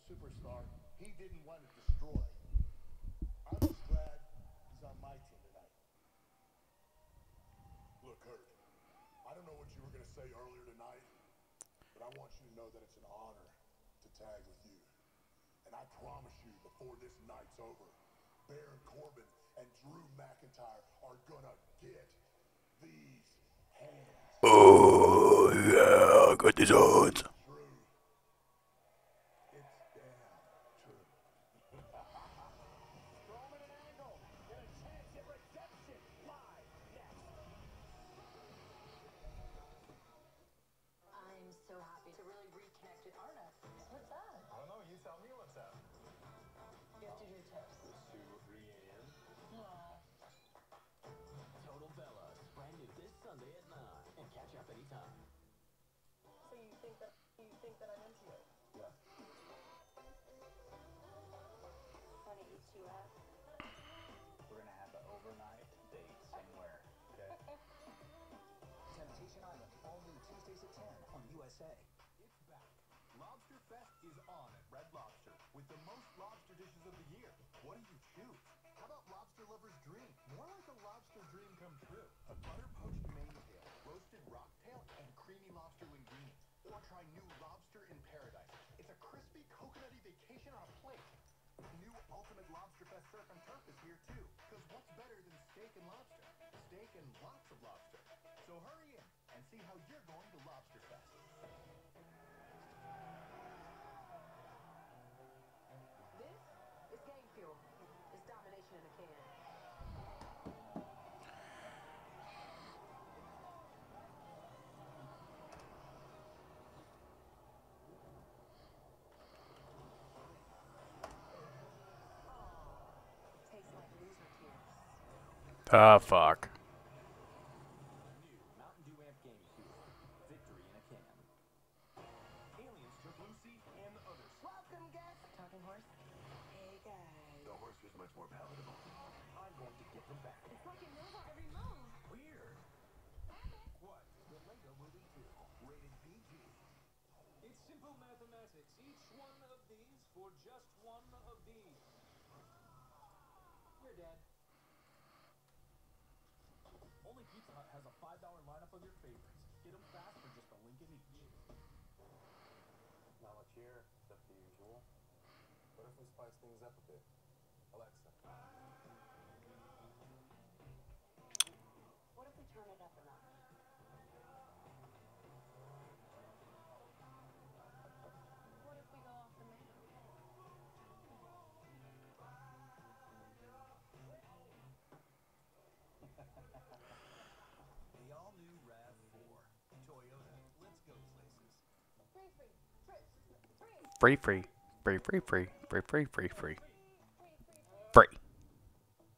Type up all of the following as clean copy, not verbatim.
superstar he didn't want to destroy. I'm just glad he's on my team tonight. Look, Kurt, I don't know what you were going to say earlier tonight, but I want you to know that it's an honor to tag with you. And I promise you, before this night's over, Baron Corbin and Drew McIntyre are going to get these hands. Oh, yeah, I got these hands. We're gonna have an overnight date somewhere, okay? Temptation Island, all new Tuesdays at 10 on USA. It's back. Lobster Fest is on at Red Lobster with the most lobster dishes of the year. What do you choose? How about lobster lover's dream? More like a lobster dream come true. A butter poached maintail, roasted rocktail, and creamy lobster linguine. Or try new lobster in paradise. It's a crispy coconutty vacation on a plate. New Ultimate Lobster Fest Surf and Turf is here too. Because what's better than steak and lobster? Steak and lots of lobster. So hurry in and see how you're going to Lobster Fest. This is game fuel. It's domination in a can. Tastes like loser tears. Ah, fuck. New Mountain Dew Amp Game Fuel. Victory in a can. Aliens took Lucy and the others. Welcome, guests. Talking horse. Hey, guys. The horse was much more palatable. I'm going to get them back. It's like it knows our every move. Weird. What? The Lego Movie 2. Rated PG. It's simple mathematics. Each one of these for just one of these. You're dead. Only Pizza Hut has a $5 lineup of your favorites. Get them fast for just a link in each. Now let's hear the usual. What if we spice things up a bit? Alexa. What if we turn it up a notch? What if we go off the map? The all-new RAV4. Toyota. Let's go places. Free, free, trips, free. Free, free. Free, free, free. Free, free, free, free. Free.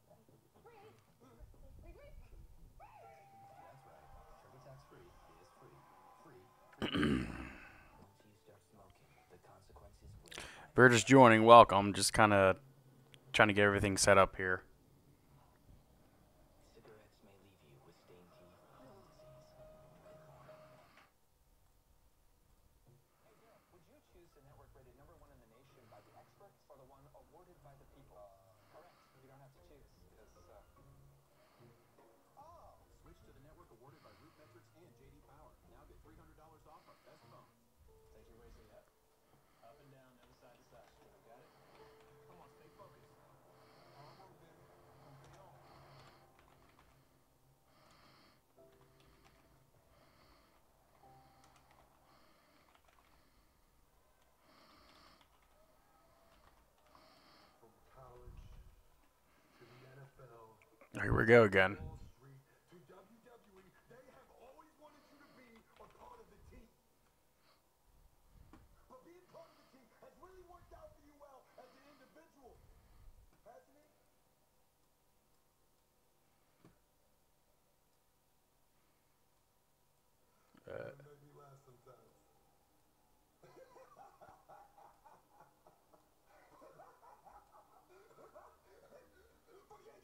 That's right. TurboTax free is free. Free. Once you start smoking, the consequences will. If you're just joining, welcome. Just kind of trying to get everything set up here. Cigarettes may leave you with stained teeth, lung disease, and more. Hey, Dale, would you choose the network rated #1 in the nation by the experts or the one awarded by the people? Correct. You don't have to choose because, Oh! Switch to the network awarded by Root Metrics and JD Power. Now get $300 off our best phones. Take your razor up. Up and down, other side to side. Got it? Come on, stay focused. From college to the NFL, Here we go again. Wall Street to WWE, they have always wanted you to be a part of the team. But being part of the team has really worked out for you well as an individual, hasn't it? It made me laugh sometimes. Forget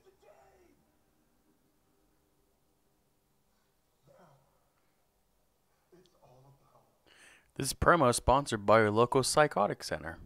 the game! Now, it's all about This promo is sponsored by your local psychotic center.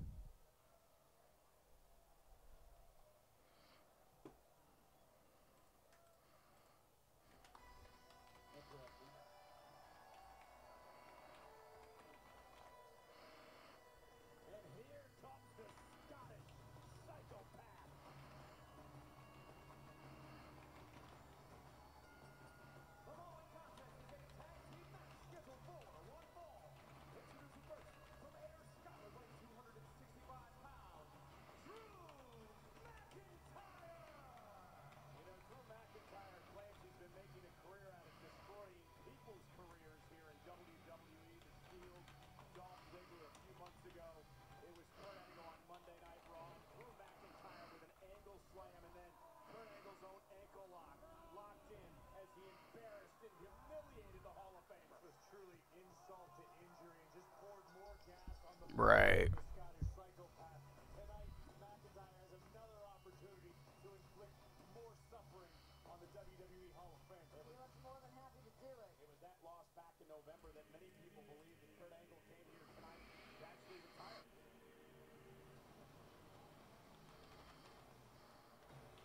and humiliated the Hall of Famer. This was truly insult to injury and just poured more gas on the Right. the Scottish psychopath. Tonight, McIntyre has another opportunity to inflict more suffering on the WWE Hall of Fame. He looks more than happy to do it. It was that loss back in November that many people believed that Kurt Angle came here tonight to actually retire.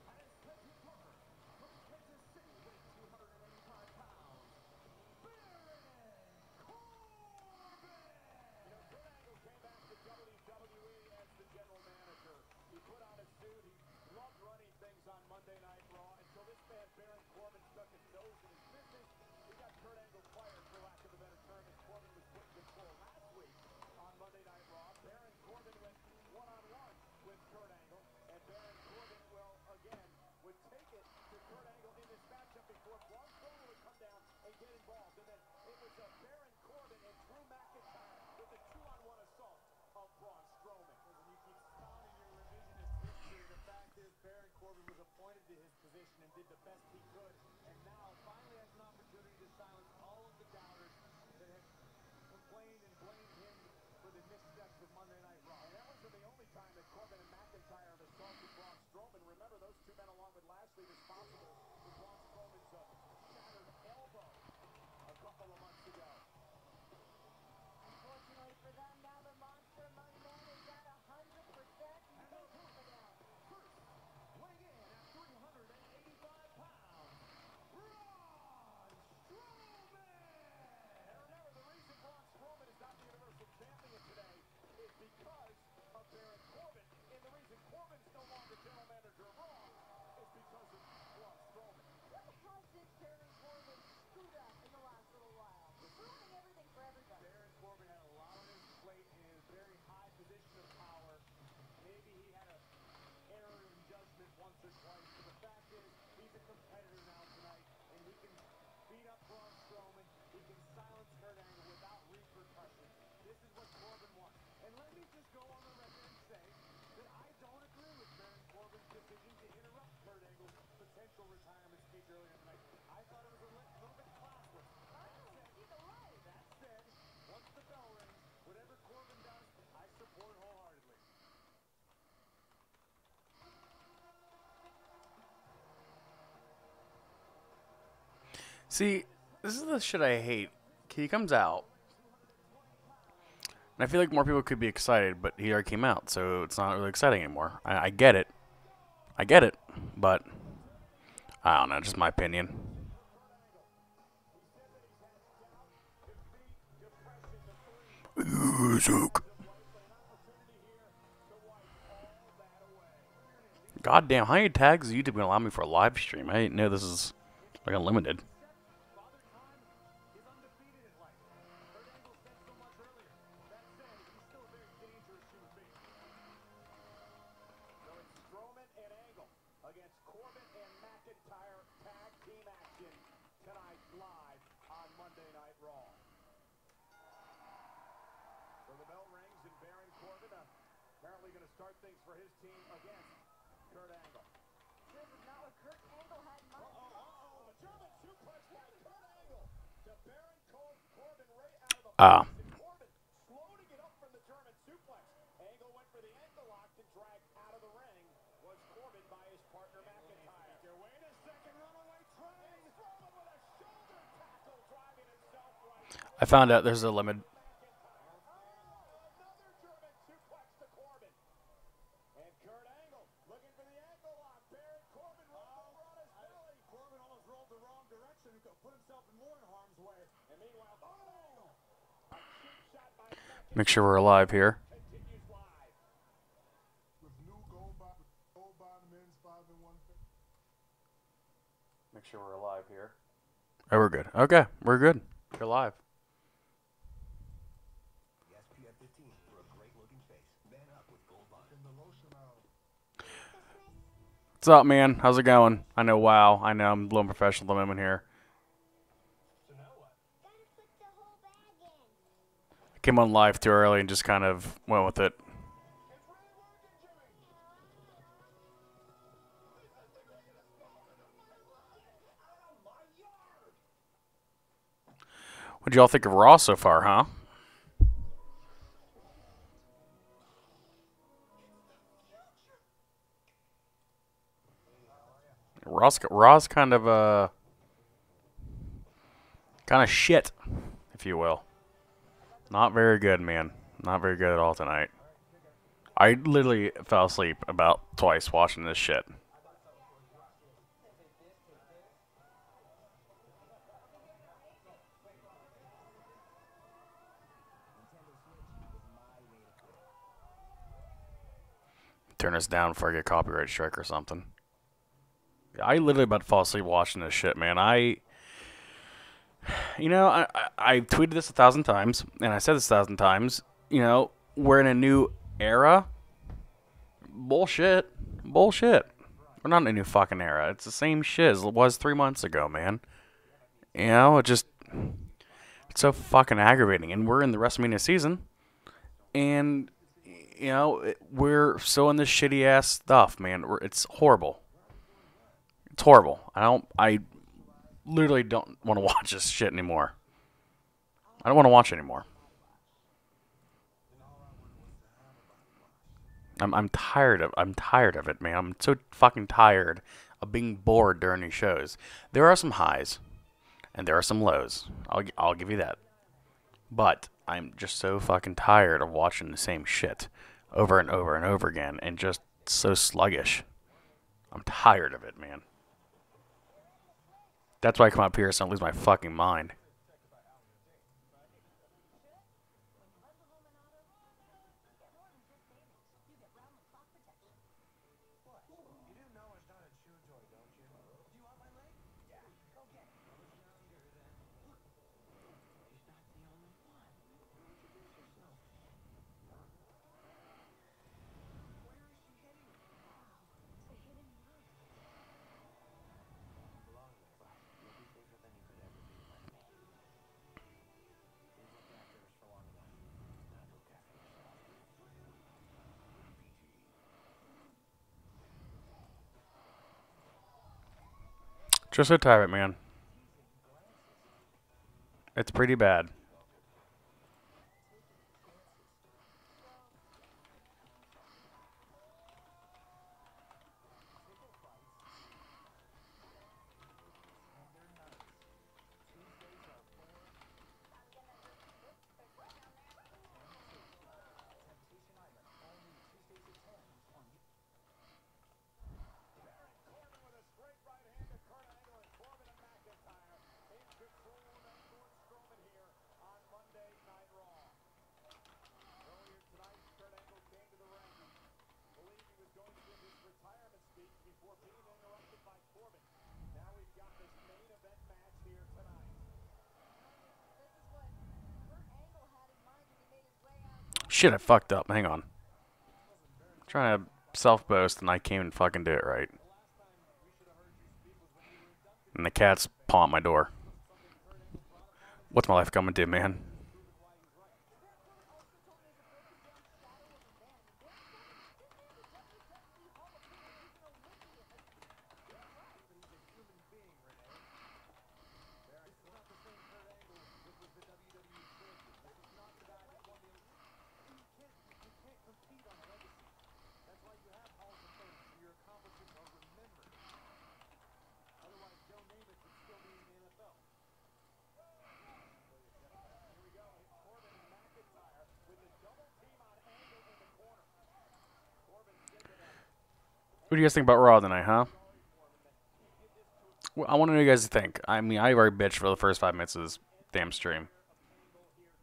And his Peggy Brother from Kansas City, weighing 285 pounds, Baron Corbin! You know, Kurt Angle came back to WWE as the general manager. He put on a suit. He loved running things on Monday Night Raw until this man, Baron Corbin, stuck his nose in his business. He got Kurt Angle fired, for lack of a better term, as Corbin was put in control. Last week on Monday Night Raw, Baron Corbin went one-on-one with Kurt Angle, and Baron Corbin, well, again, would take it to Kurt Angle in this matchup before Braun Strowman would come down and get involved. And then it was Baron Corbin and Drew McIntyre with the two-on-one assault of Braun Strowman. Listen, you keep spouting your revisionist history. The fact is, Baron Corbin was appointed to his position and did the best he could, and now finally has an opportunity to silence all of the doubters that have complained and blamed him for the missteps of Monday Night Raw. And that wasn't the only time that Corbin and McIntyre have assaulted Braun Strowman. Remember, those two men, along with Lashley, responsible for Braun Strowman's shattered elbow a couple of months ago. Unfortunately for them, now the Monster Among Men is at 100%. And they're moving out. First, weighing in at 385 pounds, Braun Strowman! And remember, the reason Braun Strowman is not the Universal Champion today is because of Baron Corbin. And the reason Corbin's no longer general manager of Raw is because of Braun Strowman. What has this Baron Corbin screwed up in the last little while? He's ruining everything for everybody. Baron Corbin had a lot on his plate in a very high position of power. Maybe he had an error in judgment once or twice, but the fact is, he's a competitor now tonight, and he can beat up Braun Strowman. He can silence Kurt Angle without repercussions. This is what Corbin wants. And let me just go on the record and say that I don't agree with Baron Corbin's decision to interrupt Kurt Angle's potential retirement speech earlier tonight. I thought it was a little bit classless. That said, once the bell rings, whatever Corbin does, I support wholeheartedly. See, this is the shit I hate. He comes out, and I feel like more people could be excited, but he already came out, so it's not really exciting anymore. I get it. I get it, but I don't know, just my opinion. God damn, how many tags is YouTube gonna allow me for a live stream? I didn't know this is like unlimited. Father Time is undefeated in life. Kurt Angle said so much earlier. That said, he's still a very dangerous human being. So it's Strowman and Angle against Corbin and McIntyre tag team action tonight live on Monday Night Raw. So the bell rings and Baron Corbin apparently going to start things for his team against Kurt Angle. This is not what Kurt Angle had in mind. A German suplex by Kurt Angle to Baron Corbin right out of the box. And Corbin slow to get up from the German suplex. Angle went for the ankle lock to drag out of the ring. Was Corbin by his partner McIntyre. Wait a second, runaway train. Strowman with a shoulder tackle driving himself right. I found out there's a limit. Another German suplex to Corbin. And Kurt Angle looking for the ankle lock. Baron Corbin rolled over on his belly. Corbin almost rolled the wrong direction and put himself in more harm's way. And meanwhile, a cheap shot by McIntyre Make sure we're alive here. continues live. With new gold by the men's 5-in-1. Make sure we're alive here. Oh, we're good. Okay, we're good. We're live. The SPF 15 for a great looking face. Man up with gold bond. In the lotion out. What's up, man? How's it going? I know, wow. I know I'm a little professional at the moment here. So now what? I came on live too early and just kind of went with it. It's really working, Jimmy. This is the greatest moment of my life. Out of my yard. What'd y'all think of Raw so far, huh? Raw's kind of shit, if you will. Not very good, man. Not very good at all tonight. I literally fell asleep about twice watching this shit. Turn this down before I get copyright strike or something. I literally about to fall asleep watching this shit, man. You know, I tweeted this 1,000 times, and I said this 1,000 times. You know, we're in a new era. Bullshit. Bullshit. We're not in a new fucking era. It's the same shit as it was 3 months ago, man. You know, it's so fucking aggravating. And we're in the WrestleMania season, and you know, we're still in this shitty ass stuff, man. It's horrible. It's horrible. I literally don't want to watch this shit anymore. I don't want to watch it anymore. I'm tired of it, man. I'm so fucking tired of being bored during these shows. There are some highs, and there are some lows. I'll give you that. But I'm just so fucking tired of watching the same shit over and over and over again, and just so sluggish. I'm tired of it, man. That's why I come up here so I don't lose my fucking mind. Just so tired of it, man. It's pretty bad. Shit, I fucked up. Hang on. I'm trying to self-boast, and I can't even fucking do it right. And the cat's pawing at my door. What's my life coming to, man? What do you guys think about Raw tonight, huh? Well, I want to know what you guys think. I mean, I already bitched for the first 5 minutes of this damn stream.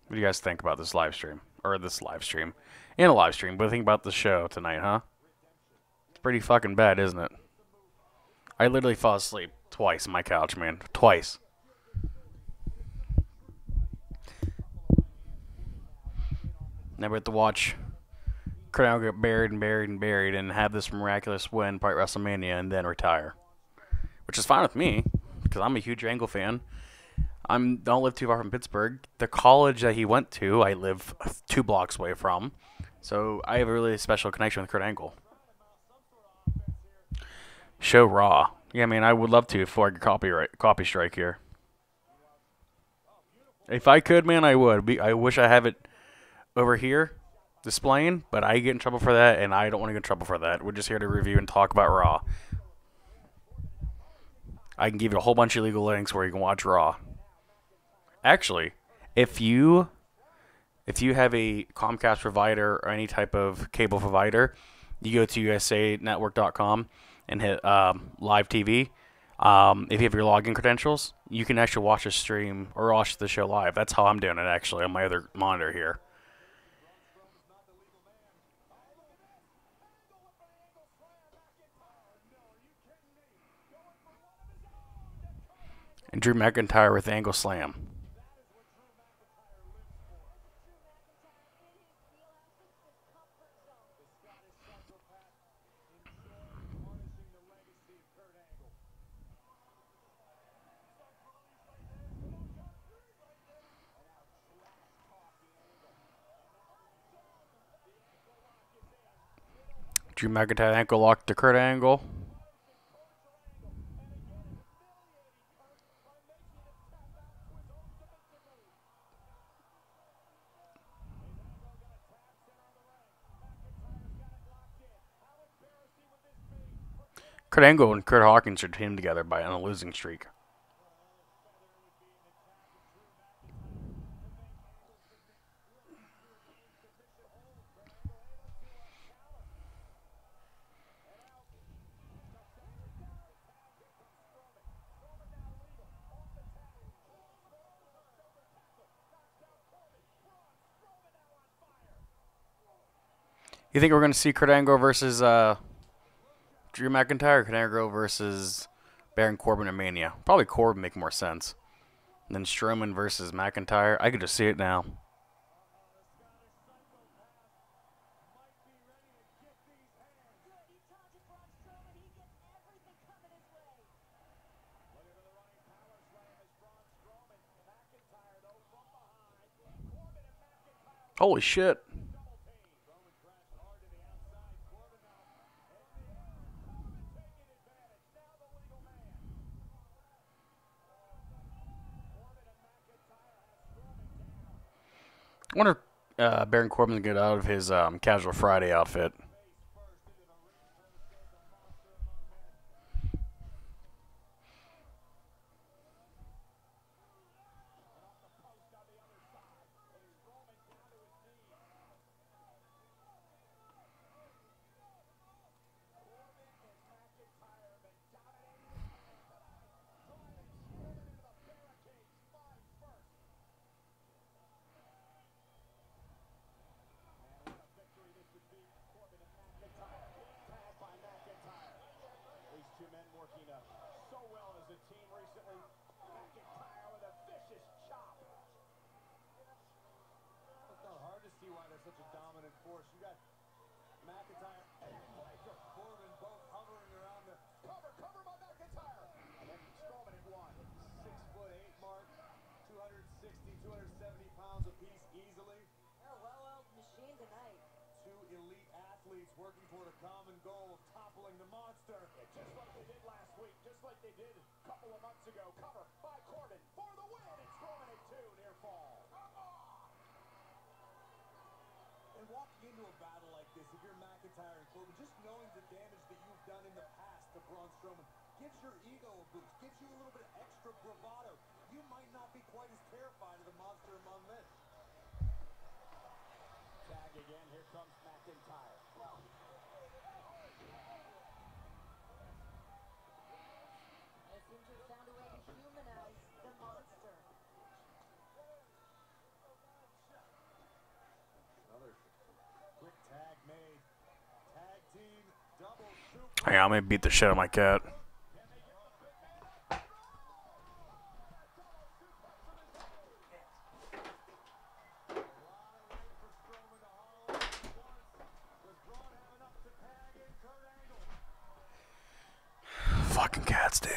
What do you guys think about this live stream? Or this live stream. And a live stream. What do you think about the show tonight, huh? It's pretty fucking bad, isn't it? I literally fell asleep twice on my couch, man. Twice. Never had to watch Kurt Angle get buried and have this miraculous win part WrestleMania and then retire. Which is fine with me, because I'm a huge Angle fan. Don't live too far from Pittsburgh. The college that he went to, I live 2 blocks away from. So I have a really special connection with Kurt Angle. Show Raw. Yeah, I mean, I would love to before I get copy strike here. If I could, man, I would. I wish I have it over here displaying, but I get in trouble for that, and I don't want to get in trouble for that. We're just here to review and talk about Raw. I can give you a whole bunch of legal links where you can watch Raw. Actually, if you have a Comcast provider or any type of cable provider, you go to usanetwork.com and hit live TV. If you have your login credentials, you can actually watch the stream or watch the show live. That's how I'm doing it actually on my other monitor here. And Drew McIntyre with Angle Slam. Drew McIntyre ankle lock to Kurt Angle. Kurt Angle and Kurt Hawkins are teamed together on a losing streak. You think we're going to see Kurt Angle versus Drew McIntyre, or Kurt Angle versus Baron Corbin at Mania? Probably Corbin make more sense. And then Strowman versus McIntyre. I could just see it now. Holy shit. I wonder if Baron Corbin can get out of his Casual Friday outfit. Such a dominant force. You got McIntyre and Corbin both hovering around the cover by McIntyre. And then Strowman at one. 6'8" mark, 260, 270 pounds apiece easily. A well-oiled machine tonight. Two elite athletes working toward a common goal of toppling the monster. Yeah, just like they did last week, just like they did a couple of months ago. Cover by Corbin for the win. And Strowman at two, near fall. And walking into a battle like this, if you're McIntyre and Corbin, just knowing the damage that you've done in the past to Braun Strowman gives your ego a boost, gives you a little bit of extra bravado. You might not be quite as terrified of the monster among men. Tag again. Here comes McIntyre. They seem to have found a way to humanize the monster. Another quick tag made. Tag team double super. Hang on, I'm going to beat the shit out of my cat. Fucking cats, dude.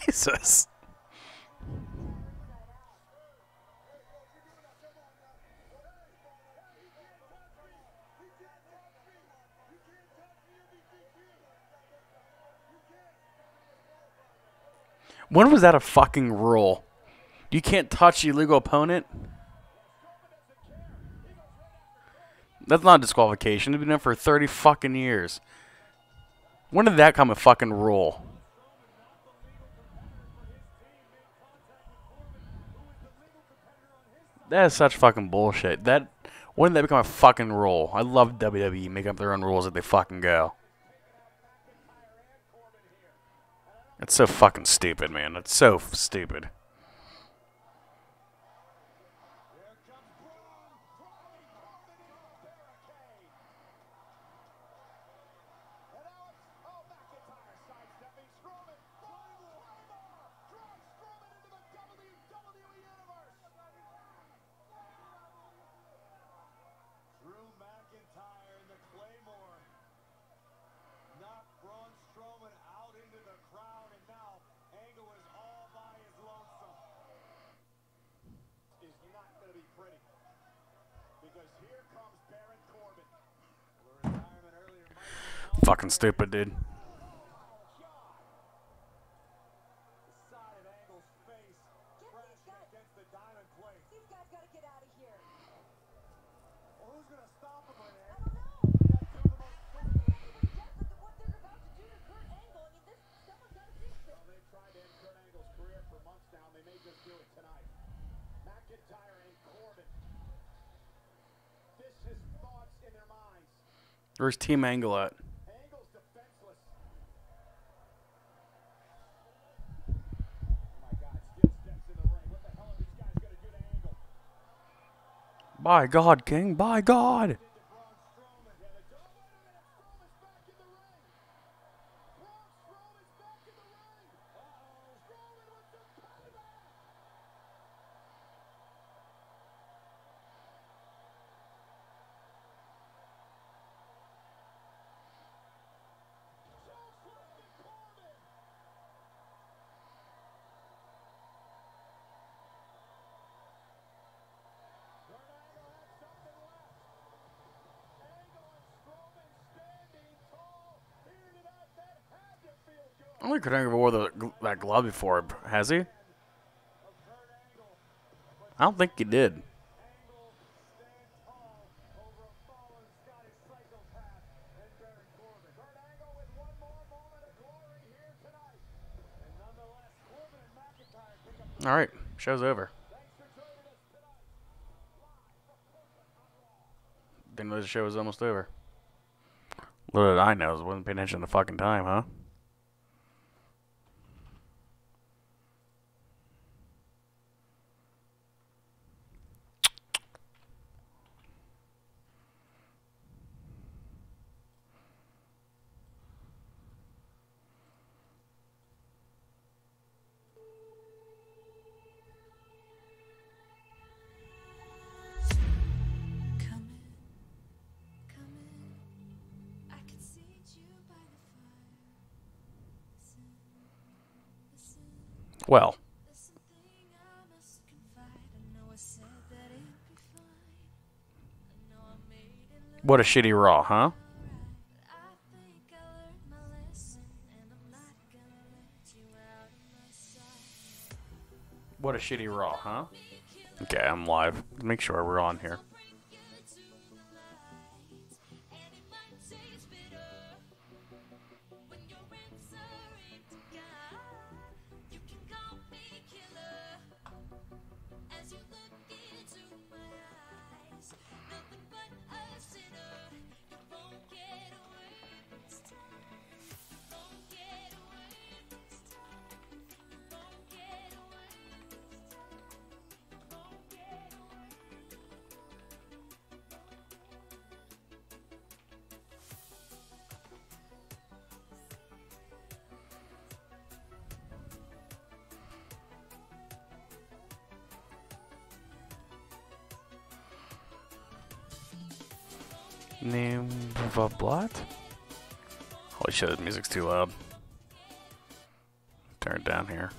Jesus. When was that a fucking rule? You can't touch your legal opponent? That's not a disqualification. It's been done for 30 fucking years. When did that come a fucking rule? That is such fucking bullshit. When did that become a fucking rule? I love WWE making up their own rules as they fucking go. It's so fucking stupid, man. It's so stupid. Fucking stupid, dude. Where's Team Angle at? By God, King. By God. I don't think Kurt Angle wore that glove before, has he? I don't think he did. All right, show's over. Didn't know the show was almost over. Little did I know, I wasn't paying attention to the fucking time, huh? Well. What a shitty Raw, huh? What a shitty Raw, huh? Okay, I'm live. Make sure we're on here. Name of a blot? Holy shit, this music's too loud. turn it down here.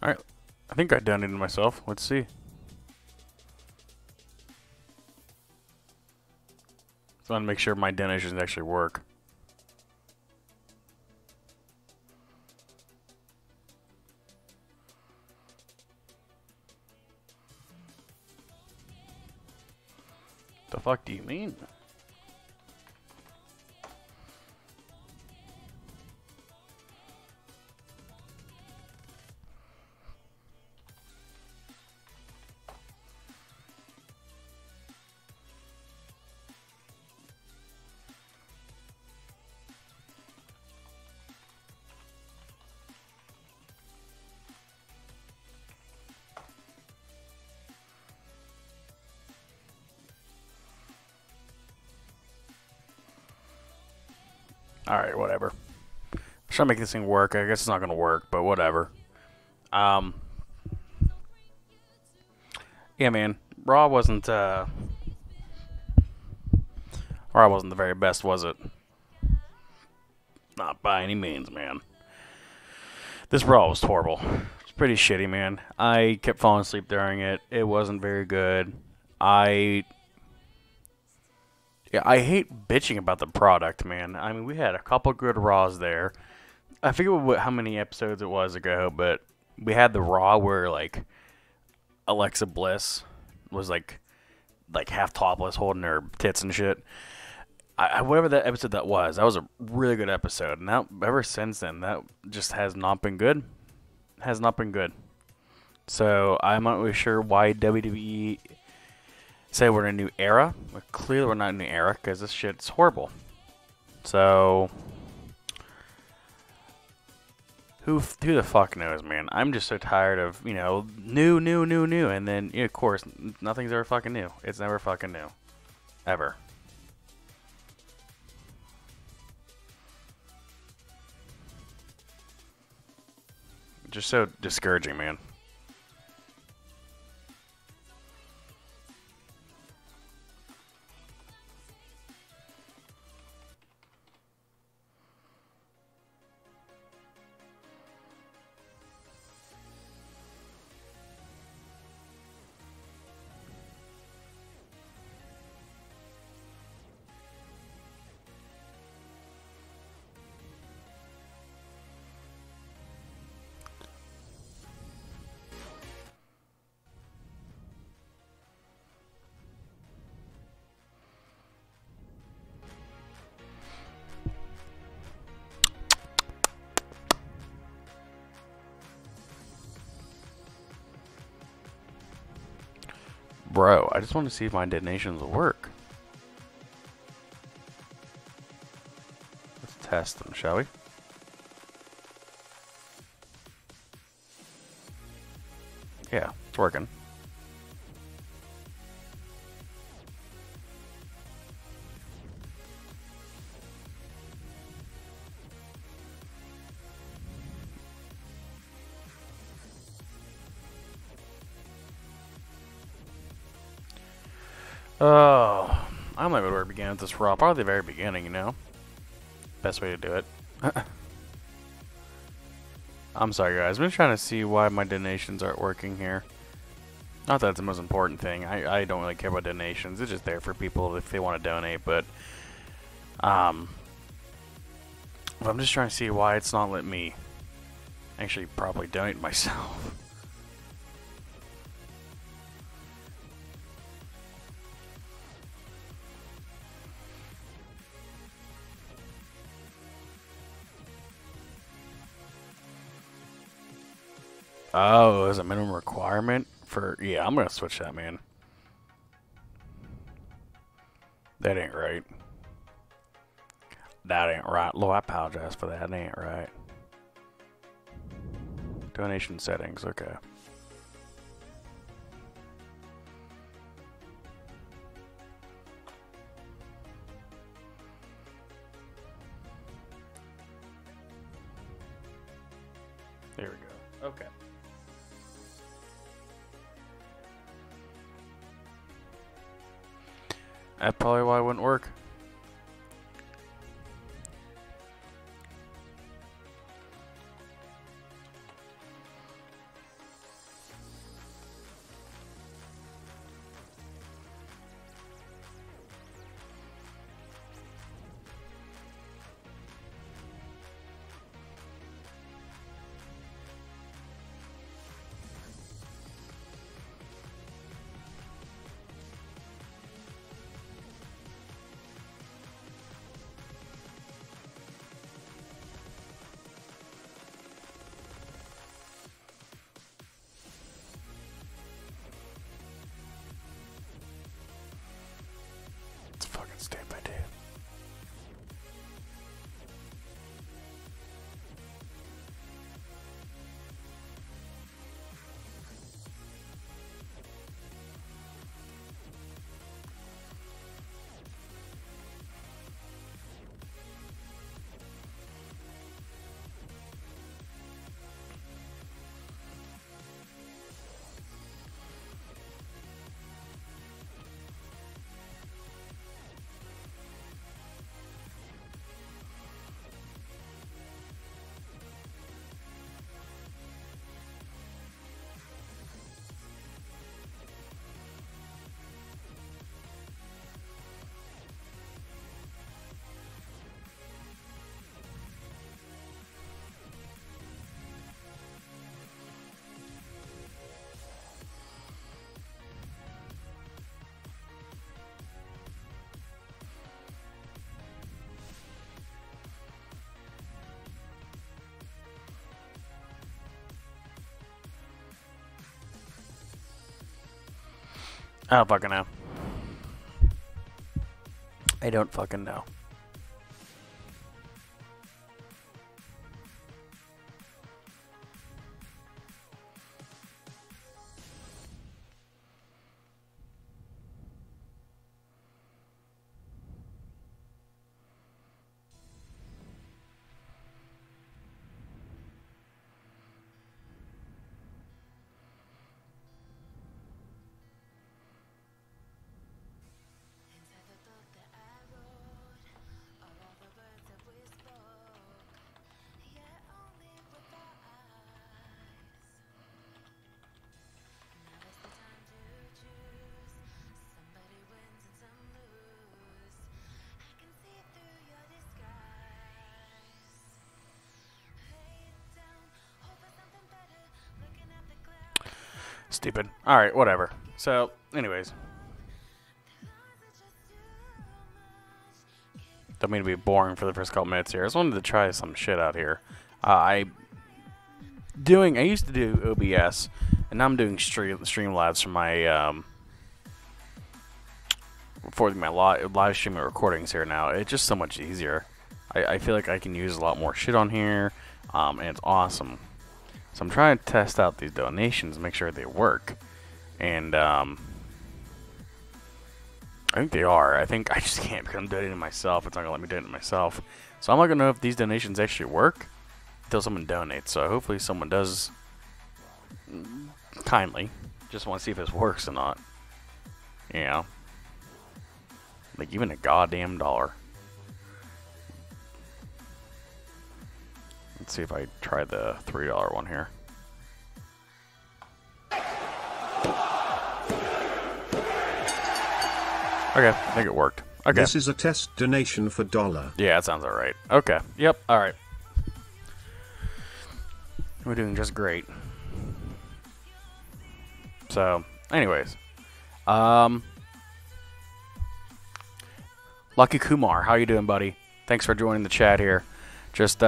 Alright, I think I donated myself. Let's see. So I want to make sure my donations actually work. The fuck do you mean? Alright, whatever. I'm trying to make this thing work. I guess it's not going to work, but whatever. Yeah, man. Raw wasn't the very best, was it? Not by any means, man. This Raw was horrible. It's pretty shitty, man. I kept falling asleep during it. It wasn't very good. I hate bitching about the product, man. I mean, we had a couple good Raws there. I forget how many episodes it was ago, but we had the Raw where, like, Alexa Bliss was, like half topless holding her tits and shit. Whatever that episode that was a really good episode. And that, ever since then, that just has not been good. Has not been good. So, I'm not really sure why WWE say we're in a new era. But clearly we're not in a new era because this shit's horrible. So, who the fuck knows, man? I'm just so tired of, you know, new, and then, of course, nothing's ever fucking new. It's never fucking new. Ever. Just so discouraging, man. Bro, I just want to see if my detonations will work. Let's test them, shall we? Yeah, it's working. Oh, I might be where it began with this Raw. Probably the very beginning, you know? Best way to do it. I'm sorry, guys. I'm just trying to see why my donations aren't working here. Not that it's the most important thing. I don't really care about donations. It's just there for people if they want to donate, but I'm just trying to see why it's not letting me actually properly donate myself. Oh, is a minimum requirement for... Yeah, I'm going to switch that, man. That ain't right. That ain't right. Lord, I apologize for that. That ain't right. Donation settings. Okay. There we go. Okay. That's probably why it wouldn't work. It's a fucking stupid idea. I don't fucking know. I don't fucking know. Stupid. Alright, whatever. So, anyways. Don't mean to be boring for the first couple minutes here. I just wanted to try some shit out here. I used to do OBS, and now I'm doing StreamLabs for my live streaming recordings here now. It's just so much easier. I feel like I can use a lot more shit on here, and it's awesome. So I'm trying to test out these donations, make sure they work, and I think they are. I think I just can't because I'm donating myself. It's not gonna let me donate myself. So I'm not gonna know if these donations actually work until someone donates. So hopefully someone does kindly. Just want to see if this works or not. You know, like even a goddamn dollar. Let's see if I try the $3 one here. Okay, I think it worked. Okay. This is a test donation for $1. Yeah, that sounds alright. Okay. Yep, alright. We're doing just great. So, anyways. Lucky Kumar, how you doing, buddy? Thanks for joining the chat here. Just,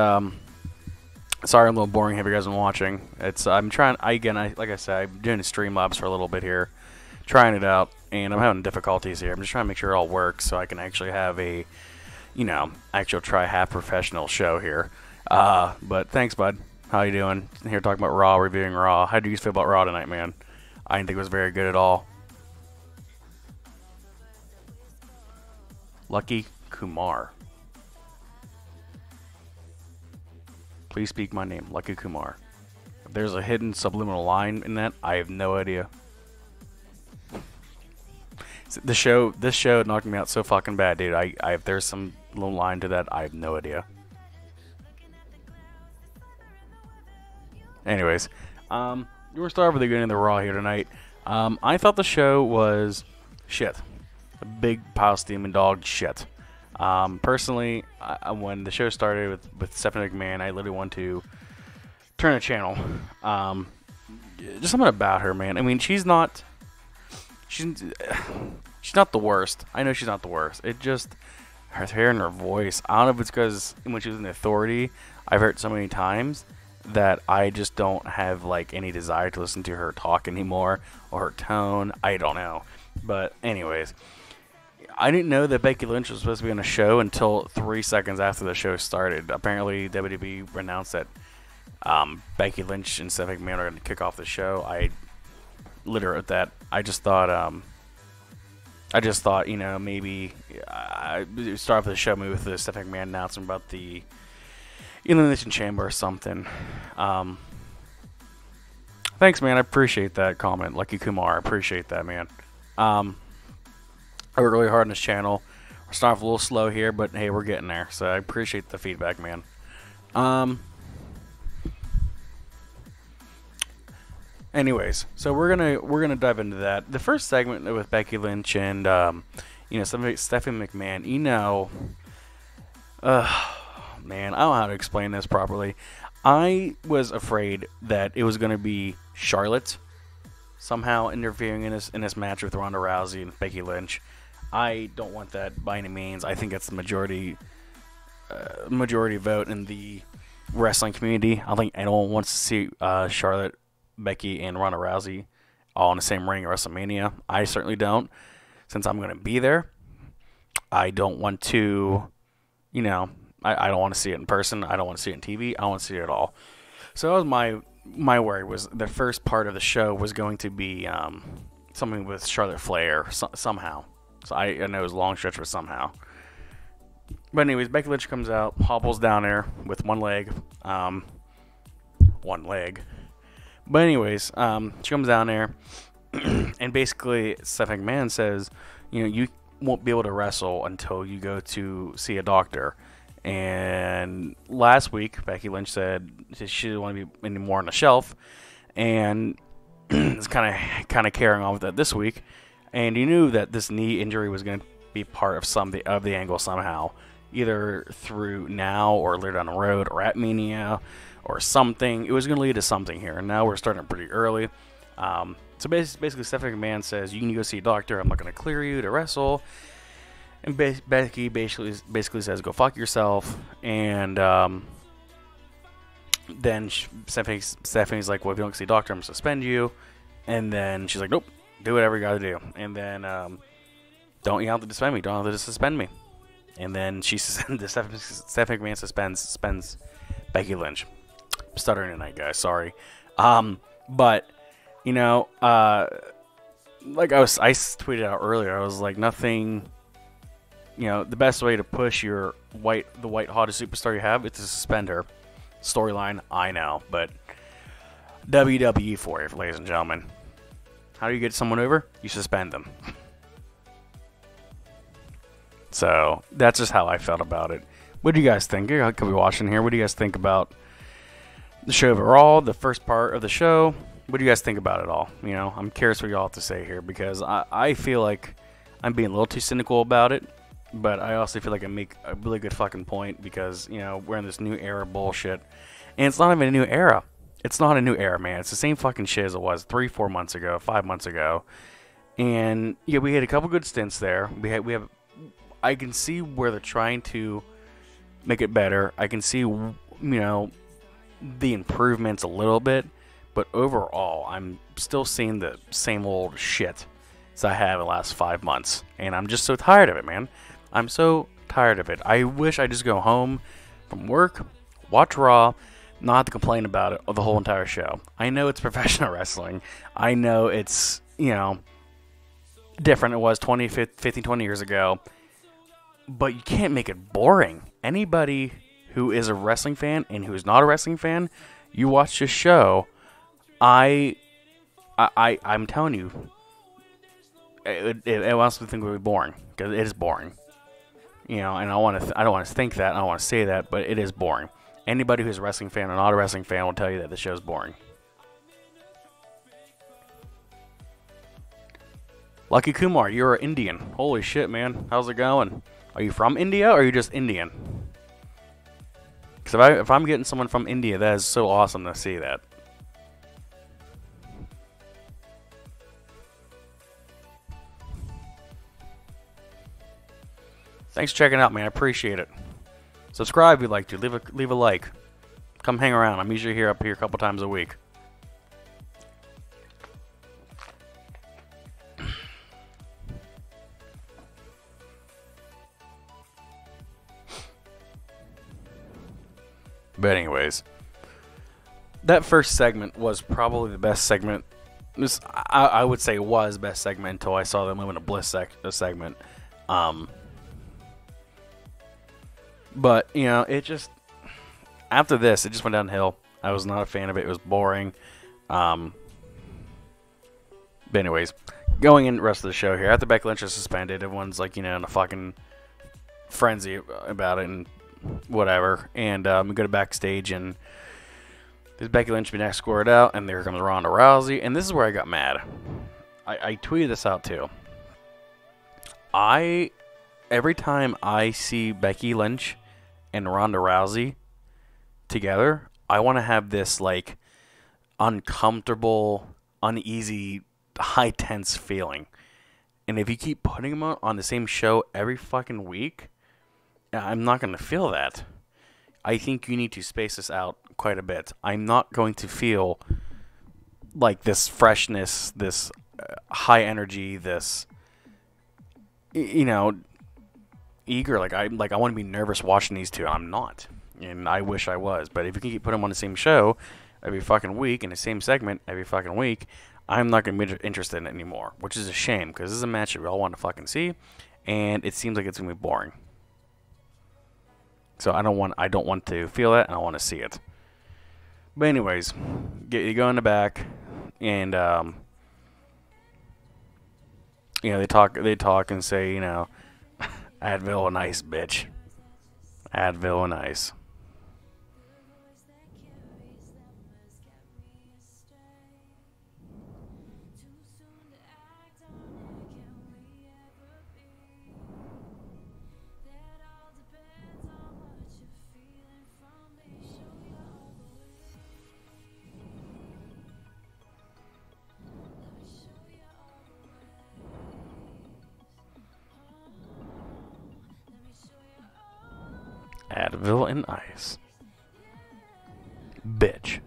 Sorry, I'm a little boring if you guys are watching. I'm trying. Like I said, I'm doing Streamlabs for a little bit here, trying it out, and I'm having difficulties here. I'm just trying to make sure it all works so I can actually have a, actual try half professional show here. But thanks, bud. How you doing? Here talking about Raw, reviewing Raw. How do you feel about Raw tonight, man? I didn't think it was very good at all. Lucky Kumar. Please speak my name, Lucky Kumar. If there's a hidden subliminal line in that, I have no idea. This show knocked me out so fucking bad, dude. If there's some little line to that, I have no idea. Anyways, we're gonna start with the beginning of the Raw here tonight. I thought the show was shit. A big pile of steaming dog shit. Personally, when the show started with Stephanie McMahon, I literally wanted to turn the channel. Just something about her, man. I mean, she's not the worst. I know she's not the worst. It just, her hair and her voice. I don't know if it's because when she was in the Authority, I've heard so many times that I just don't have like any desire to listen to her talk anymore, or her tone. I don't know. But anyways, I didn't know that Becky Lynch was supposed to be on a show until 3 seconds after the show started. Apparently, WWE announced that Becky Lynch and Stephanie McMahon are going to kick off the show. I literally wrote that. I just thought, maybe start off the show maybe with the Stephanie McMahon announcement about the Elimination Chamber or something. Thanks, man. I appreciate that comment, Lucky Kumar. I appreciate that, man. I work really hard on this channel. We're starting off a little slow here, but hey, we're getting there. So I appreciate the feedback, man. Anyways, so we're gonna dive into that. The first segment with Becky Lynch and Stephanie McMahon. Man, I don't know how to explain this properly. I was afraid that it was gonna be Charlotte somehow interfering in this match with Ronda Rousey and Becky Lynch. I don't want that by any means. I think that's the majority vote in the wrestling community. I don't think anyone wants to see Charlotte, Becky, and Ronda Rousey all in the same ring at WrestleMania. I certainly don't, since I'm going to be there. I don't want to, I don't want to see it in person. I don't want to see it on TV. I don't want to see it at all. So that was my worry, was the first part of the show was going to be something with Charlotte Flair somehow. So I know it was a long stretch for somehow. But anyways, Becky Lynch comes out, hobbles down there with one leg. But anyways, she comes down there, and basically Stephanie McMahon says, you won't be able to wrestle until you go to see a doctor. And last week, Becky Lynch said she didn't want to be anymore on the shelf, and it's kind of carrying on with that this week. And you knew that this knee injury was going to be part of the angle somehow, either through now or later down the road or at Mania or something. It was going to lead to something here, and now we're starting pretty early. So basically, Stephanie McMahon says, you can go see a doctor. I'm not going to clear you to wrestle. And Becky basically says, go fuck yourself. And then Stephanie's like, well, if you don't see a doctor, I'm going to suspend you. And then she's like, nope, do whatever you got to do. And then you have to suspend me. Don't have to suspend me. And then Stephanie McMahon suspends Becky Lynch. I'm stuttering tonight, guys. Sorry. But, like I tweeted out earlier, I was like, nothing... the best way to push the white hottest superstar you have is to suspend her. Storyline, I know, but WWE for you, ladies and gentlemen. How do you get someone over? You suspend them. So that's just how I felt about it. What do you guys think? I could be watching here. What do you guys think about the show overall? The first part of the show. What do you guys think about it all? I'm curious what y'all have to say here, because I feel like I'm being a little too cynical about it. But I also feel like I make a really good fucking point, because, we're in this new era bullshit. And it's not even a new era. It's not a new era, man. It's the same fucking shit as it was 3-4 months ago, 5 months ago. And, yeah, we had a couple good stints there. I can see where they're trying to make it better. I can see, the improvements a little bit, but overall, I'm still seeing the same old shit as I have in the last 5 months, and I'm just so tired of it, man. I'm so tired of it. I wish I just go home from work, watch Raw, not have to complain about it the whole entire show. I know it's professional wrestling. I know it's, different than it was 15, 20 years ago, but you can't make it boring. Anybody who is a wrestling fan and who is not a wrestling fan, you watch this show, I'm telling you, it wants to think it would be boring, because it is boring. And I don't want to think that, I don't want to say that, but it is boring. Anybody who's a wrestling fan or not a wrestling fan will tell you that the show's boring. Lucky Kumar, you're an Indian. Holy shit, man. How's it going? Are you from India or are you just Indian? Because if I'm getting someone from India, that is so awesome to see that. Thanks for checking out, man. I appreciate it. Subscribe if you'd like to. Leave a like. Come hang around. I'm usually up here a couple times a week. But anyways, that first segment was probably the best segment. I would say was best segment until I saw the Moment of Bliss segment. But, it just, after this, it just went downhill. I was not a fan of it. It was boring. But anyways, going in the rest of the show here, after Becky Lynch is suspended, everyone's like, in a fucking frenzy about it and whatever. And we go to backstage, and there's Becky Lynch being escorted out, and there comes Ronda Rousey. And this is where I got mad. I tweeted this out too. Every time I see Becky Lynch and Ronda Rousey together, I want to have this like uncomfortable, uneasy, high tense feeling. And if you keep putting them on the same show every fucking week, I'm not going to feel that. I think you need to space this out quite a bit. I'm not going to feel like this freshness, this high energy, this eager, I want to be nervous watching these two. I'm not, and I wish I was. But if you can keep putting them on the same show every fucking week in the same segment every fucking week, I'm not going to be interested in it anymore, which is a shame, because this is a match that we all want to fucking see, and it seems like it's going to be boring. So I don't want to feel that, and I want to see it. But anyways, you go in the back, and they talk and say, Advil and ice, bitch. Advil and ice. Advil and ice. Bitch.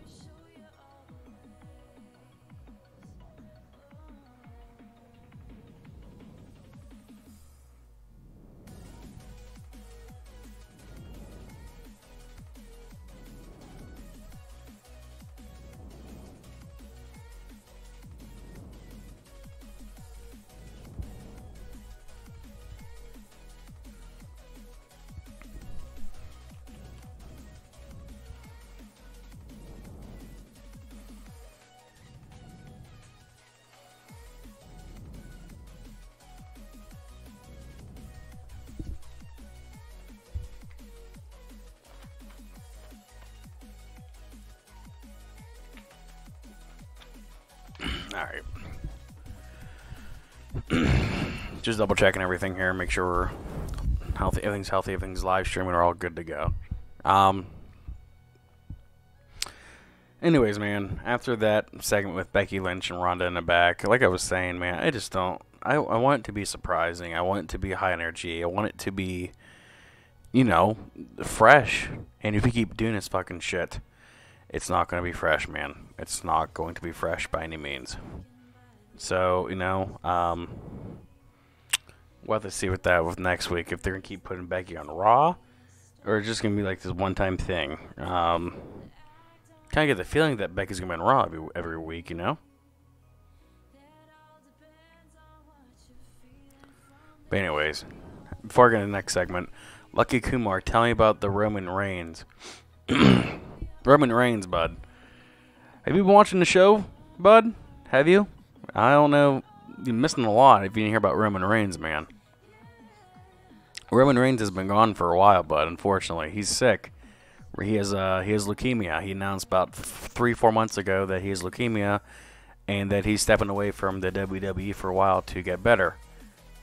Alright. Just double checking everything here, make sure we're healthy, everything's live streaming, we're all good to go. Anyways, man, after that segment with Becky Lynch and Ronda in the back, like I was saying, man, I just don't, I want it to be surprising, I want it to be high energy, I want it to be, fresh, and if we keep doing this fucking shit, it's not going to be fresh, man. It's not going to be fresh by any means. So, you know, we'll have to see with next week, if they're going to keep putting Becky on Raw, or it's just going to be like this one-time thing. Kind of get the feeling that Becky's going to be on Raw every week, you know? But anyways, before I get to the next segment, Lucky Kumar, tell me about the Roman Reigns. Roman Reigns, bud. Have you been watching the show, bud? Have you? I don't know. You're missing a lot if you didn't hear about Roman Reigns, man. Roman Reigns has been gone for a while, bud. Unfortunately, he's sick. He has leukemia. He announced about 3-4 months ago that he has leukemia, and that he's stepping away from the WWE for a while to get better.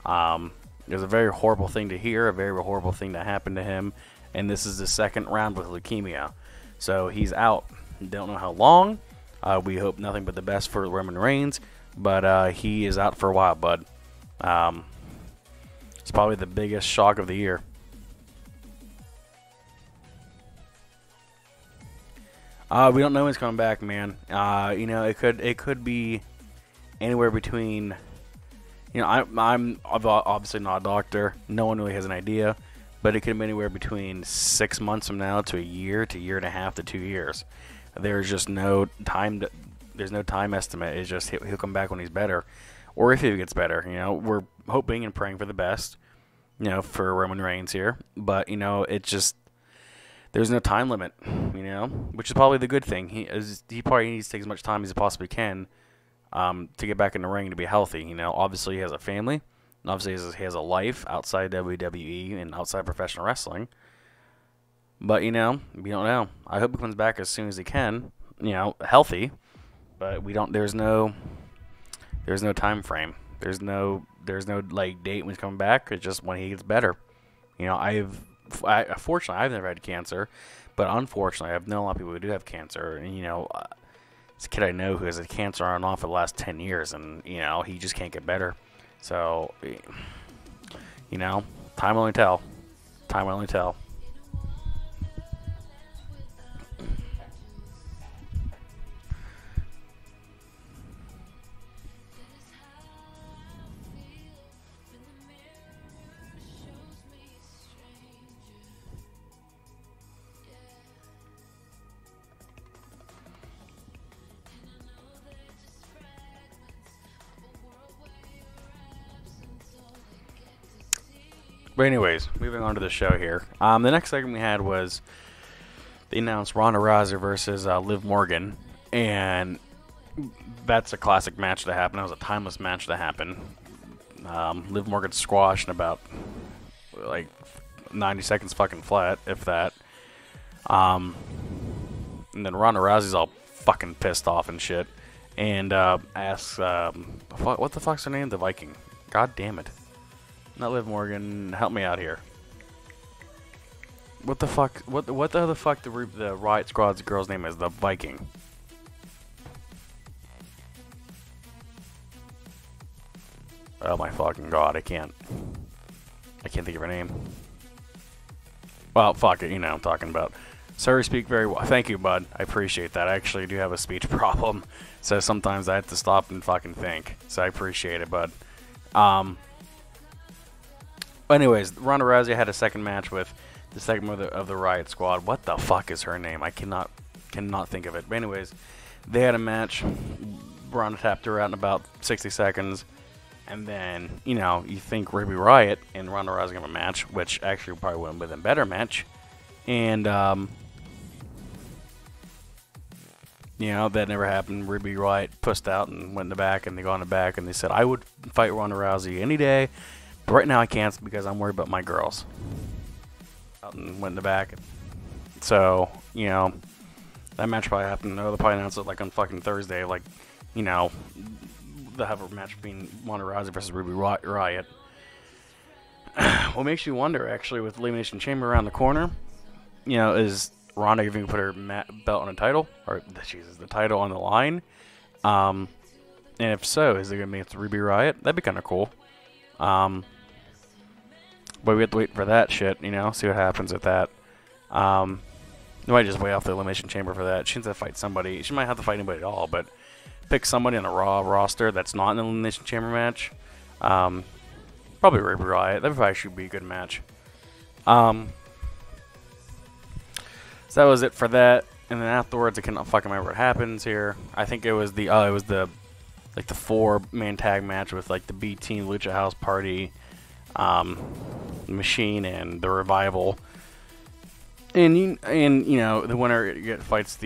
It was a very horrible thing to hear, a very horrible thing that happened to him, and this is the second round with leukemia. So he's out. Don't know how long. We hope nothing but the best for Roman Reigns, but he is out for a while, bud. It's probably the biggest shock of the year. We don't know when he's coming back, man. You know, it could be anywhere between. You know, I'm obviously not a doctor. No one really has an idea, but it could be anywhere between 6 months from now to a year and a half to 2 years. There's just no time. There's no time estimate. It's just he'll come back when he's better, or if he gets better. You know, we're hoping and praying for the best. You know, for Roman Reigns here, but you know, it just there's no time limit. You know, which is probably the good thing. He probably needs to take as much time as he possibly can. To get back in the ring to be healthy. You know, obviously he has a family, and obviously he has a life outside WWE and outside professional wrestling. But, you know, we don't know. I hope he comes back as soon as he can, you know, healthy. But there's no time frame. There's no like date when he's coming back. It's just when he gets better. You know, fortunately, I've never had cancer, but unfortunately, I've known a lot of people who do have cancer, and, you know, this kid I know who has had cancer on and off for the last 10 years, and, you know, he just can't get better. So, you know, time will only tell. Time will only tell. But anyways, moving on to the show here. The next segment we had was they announced Ronda Rousey versus Liv Morgan, and that's a classic match that happened. That was a timeless match that happened. Liv Morgan squashed in about like 90 seconds fucking flat, if that. And then Ronda Rousey's all fucking pissed off and shit, and asks, what the fuck's her name? The Viking. God damn it. Not Liv Morgan. Help me out here. What the fuck? What the other fuck the Riot Squad's girl's name is? The Viking. Oh my fucking god! I can't think of her name. Well, fuck it. You know what I'm talking about. Sorry, speak very well. Thank you, bud. I appreciate that. I actually do have a speech problem, so sometimes I have to stop and fucking think. So I appreciate it, bud. Anyways, Ronda Rousey had a second match with the second member of the Riot Squad. What the fuck is her name? I cannot think of it. But anyways, they had a match. Ronda tapped her out in about 60 seconds. And then, you know, you think Ruby Riott and Ronda Rousey have a match, which actually probably would have been a better match. And, you know, that never happened. Ruby Riott pussed out and went in the back, and they got in the back, and they said, I would fight Ronda Rousey any day. But right now I can't because I'm worried about my girls. And went in the back. So, you know, that match probably happened. They'll probably announce it like on fucking Thursday. Like, you know, they'll have a match between Ronda Rousey versus Ruby Riott. What makes you wonder, actually, with Elimination Chamber around the corner, you know, is Ronda even put her belt on a title? Or, Jesus, the title on the line? And if so, is it going to be with Ruby Riott? That'd be kind of cool. But we have to wait for that shit, you know, see what happens with that. They might just way off the Elimination Chamber for that. She needs to fight somebody. She might have to fight anybody at all, but pick somebody on a Raw roster that's not an Elimination Chamber match. Probably Ruby Riott. That probably should be a good match. So that was it for that. And then afterwards, I cannot fucking remember what happens here. I think it was the 4-man tag match with like the B Team, Lucha House Party, Machine, and the Revival. And you know the winner fights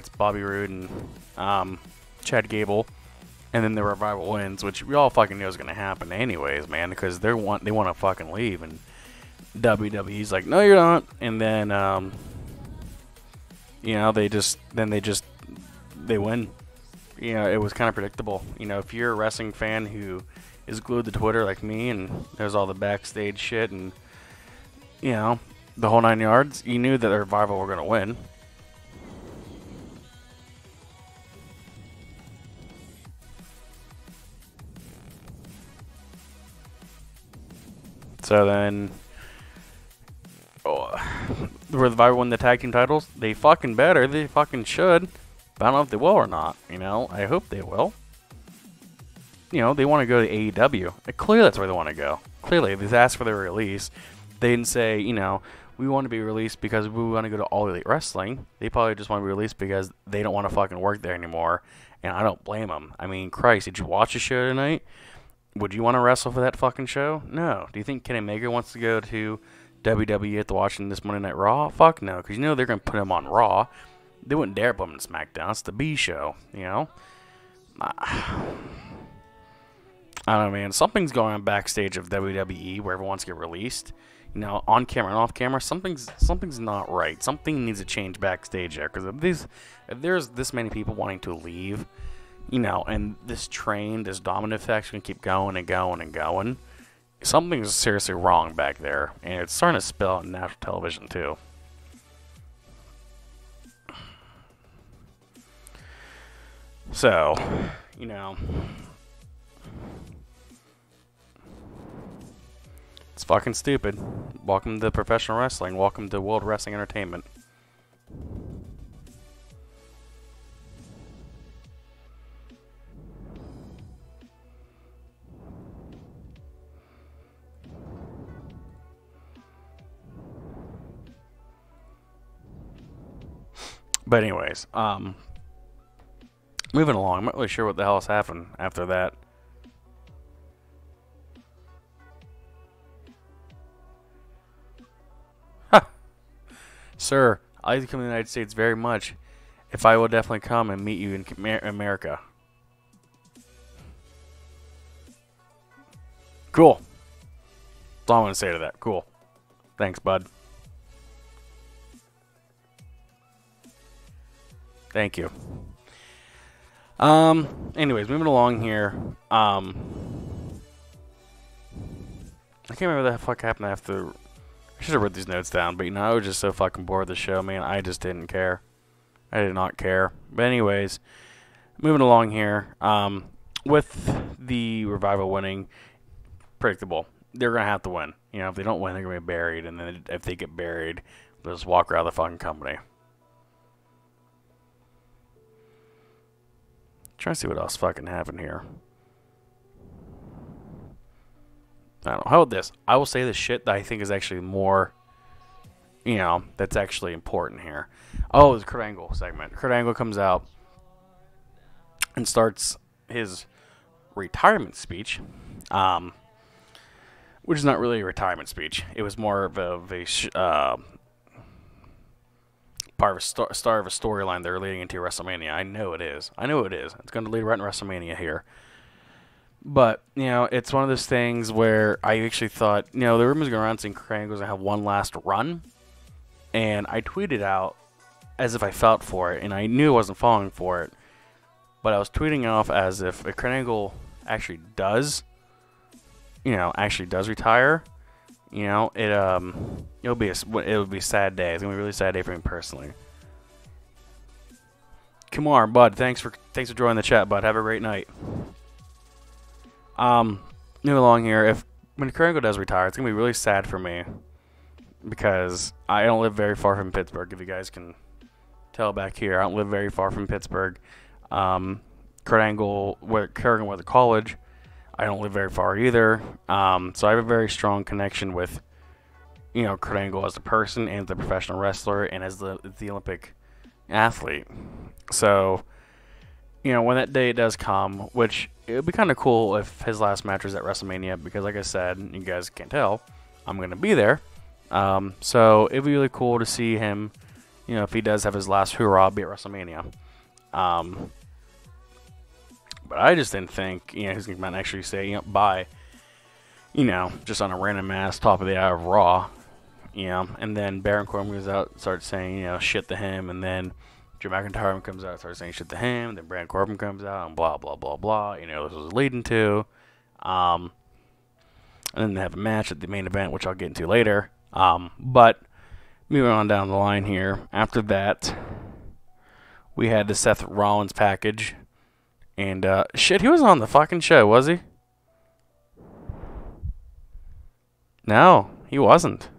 Bobby Roode and Chad Gable, and then the Revival wins, which we all fucking knew was gonna happen anyways, man, because they want to fucking leave, and WWE's like, no, you're not, and then they win. You know, it was kind of predictable. You know, if you're a wrestling fan who is glued to Twitter like me, and there's all the backstage shit, and you know, the whole 9 yards, you knew that the Revival were going to win. So then, the Revival won the tag team titles. They fucking better. They fucking should. But I don't know if they will or not. You know, I hope they will. You know, they want to go to AEW. Clearly, that's where they want to go. Clearly, they asked for their release. They didn't say, you know, we want to be released because we want to go to All Elite Wrestling. They probably just want to be released because they don't want to fucking work there anymore. And I don't blame them. I mean, Christ, did you watch the show tonight? Would you want to wrestle for that fucking show? No. Do you think Kenny Omega wants to go to WWE after watching this Monday Night Raw? Fuck no, because you know they're going to put him on Raw. They wouldn't dare put him in SmackDown. It's the B show, you know? I don't know, man. Something's going on backstage of WWE where everyone wants to get released. You know, on camera and off camera, something's not right. Something needs to change backstage there. Because if there's this many people wanting to leave, you know, and this train, this domino effect, is going to keep going and going and going, something's seriously wrong back there. And it's starting to spill on national television, too. So, you know, it's fucking stupid. Welcome to professional wrestling. Welcome to World Wrestling Entertainment. But anyways, moving along. I'm not really sure what the hell has happened after that. Sir, I'd like to come to the United States very much. If I will definitely come and meet you in America. Cool. That's all I'm going to say to that. Cool. Thanks, bud. Thank you. Anyways, moving along here. I can't remember what the fuck happened after. I should have wrote these notes down, but you know, I was just so fucking bored with the show, man. I just didn't care. I did not care. But anyways, moving along here. With the Revival winning, predictable. They're gonna have to win. You know, if they don't win, they're gonna be buried, and then if they get buried, they'll just walk around the fucking company. Trying to see what else fucking happened here. I don't know. How about this? I will say the shit that I think is actually more, you know, that's actually important here. Oh, the Kurt Angle segment. Kurt Angle comes out and starts his retirement speech, which is not really a retirement speech. It was more of a part of a star of a storyline they're leading into WrestleMania. I know it is. I know it is. It's going to lead right into WrestleMania here. But, you know, it's one of those things where I actually thought, you know, the rumors going around saying Kurt Angle's going to have one last run. And I tweeted out as if I felt for it. And I knew I wasn't falling for it. But I was tweeting off as if Kurt Angle actually does, you know, retire. You know, it'll be a sad day. It's gonna be a really sad day for me personally. Kumar, bud, thanks for joining the chat, bud. Have a great night. Moving along here, when Kurt Angle does retire, it's gonna be really sad for me because I don't live very far from Pittsburgh. If you guys can tell back here, I don't live very far from Pittsburgh. Kurt Angle, where Kerrigan went to college, I don't live very far either. So I have a very strong connection with, you know, Kurt Angle as a person and the professional wrestler and as the Olympic athlete. So, you know, when that day does come, which it would be kind of cool if his last match was at WrestleMania, because like I said, you guys can't tell, I'm going to be there. So it'd be really cool to see him, you know, if he does have his last hurrah, be at WrestleMania. But I just didn't think, you know, he's going to actually say, you know, bye, you know, just on a random ass top of the hour of Raw, you know, and then Baron Corbin goes out, starts saying, you know, shit to him, and then Drew McIntyre comes out, starts saying shit to him, and then Baron Corbin comes out, and blah, blah, blah, blah, you know, this was leading to, and then they have a match at the main event, which I'll get into later, but moving on down the line here, after that, we had the Seth Rollins package. And, shit, he wasn't on the fucking show, was he? No, he wasn't.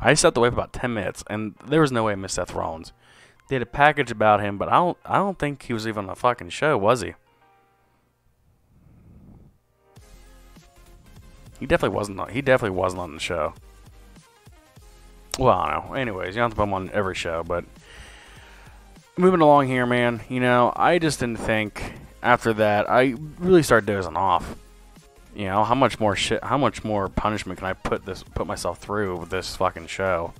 I just had to wait about 10 minutes, and there was no way I missed Seth Rollins. They had a package about him, but I don't think he was even on the fucking show, was he? He definitely wasn't on the show. Well, I don't know. Anyways, you don't have to put him on every show, but moving along here, man, you know, I just didn't think after that, I really started dozing off. You know, how much more punishment can I put myself through with this fucking show?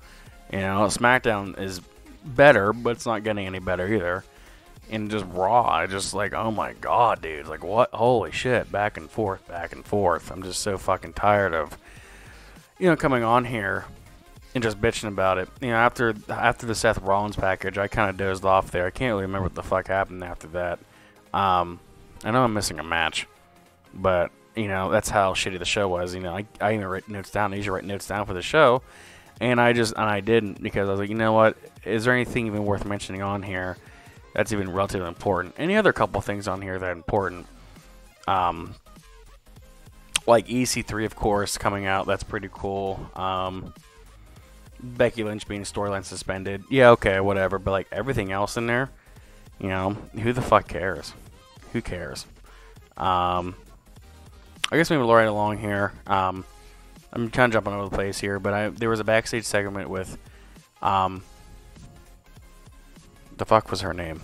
You know, SmackDown is better, but it's not getting any better either. And just Raw, I just like, oh my god, dude, like what? Holy shit, back and forth, back and forth. I'm just so fucking tired of, you know, coming on here and just bitching about it. You know, after the Seth Rollins package, I kind of dozed off there. I can't really remember what the fuck happened after that. I know I'm missing a match, but, you know, that's how shitty the show was. You know, I even write notes down. I usually write notes down for the show, and I didn't, because I was like, you know what? Is there anything even worth mentioning on here that's even relatively important? Any other couple things on here that are important? Like EC3, of course, coming out. That's pretty cool. Becky Lynch being storyline suspended. Yeah, okay, whatever. But, like, everything else in there, you know, who the fuck cares? Who cares? I guess moving right along here. I'm kind of jumping over the place here, but there was a backstage segment with, the fuck was her name?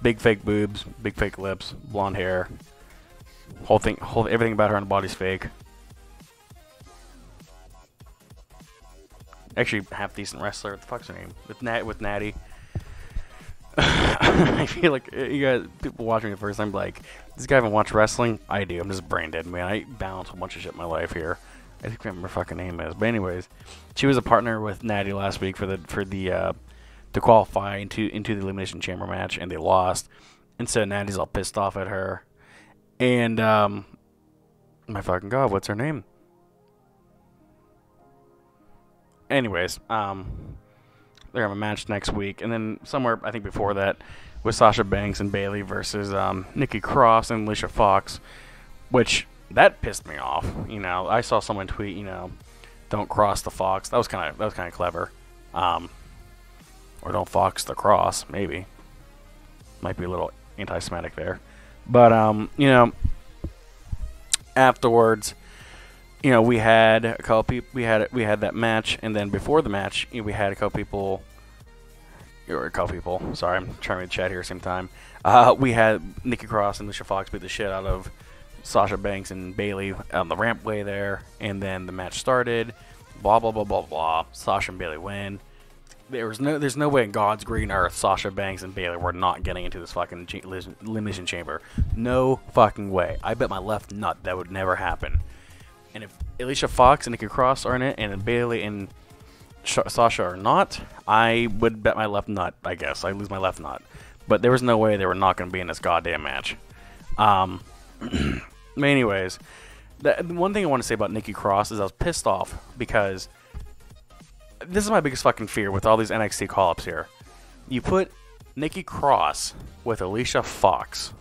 Big fake boobs, big fake lips, blonde hair. Everything about her on the body's fake. Actually, half decent wrestler. What the fuck's her name? With Natty. I feel like you guys, people watching it the first time, like, this guy haven't watched wrestling. I do. I'm just brain dead, man. I balance a bunch of shit in my life here. I think I remember her fucking name is. But anyways, she was a partner with Natty last week to qualify into the Elimination Chamber match, and they lost. And so Natty's all pissed off at her. And my fucking god, what's her name? Anyways, they're gonna have a match next week, and then somewhere I think before that with Sasha Banks and Bayley versus Nikki Cross and Alicia Fox, which that pissed me off. You know, I saw someone tweet, you know, don't cross the Fox. That was kind of clever. Or don't Fox the Cross, maybe. Might be a little anti-Semitic there, but you know, afterwards, you know, we had a couple people. We had that match, and then before the match, you know, we had a couple people. Sorry, I'm trying to chat here at the same time. We had Nikki Cross and Alicia Fox beat the shit out of Sasha Banks and Bayley on the rampway there, and then the match started. Blah blah blah blah blah. Sasha and Bayley win. There's no way in God's green earth Sasha Banks and Bayley were not getting into this fucking elimination chamber. No fucking way. I bet my left nut that would never happen. And if Alicia Fox and Nikki Cross are in it, and Bayley and Sasha are not, I would bet my left nut, I guess. I lose my left nut. But there was no way they were not going to be in this goddamn match. Anyways, the one thing I want to say about Nikki Cross is I was pissed off because this is my biggest fucking fear with all these NXT call-ups here. You put Nikki Cross with Alicia Fox.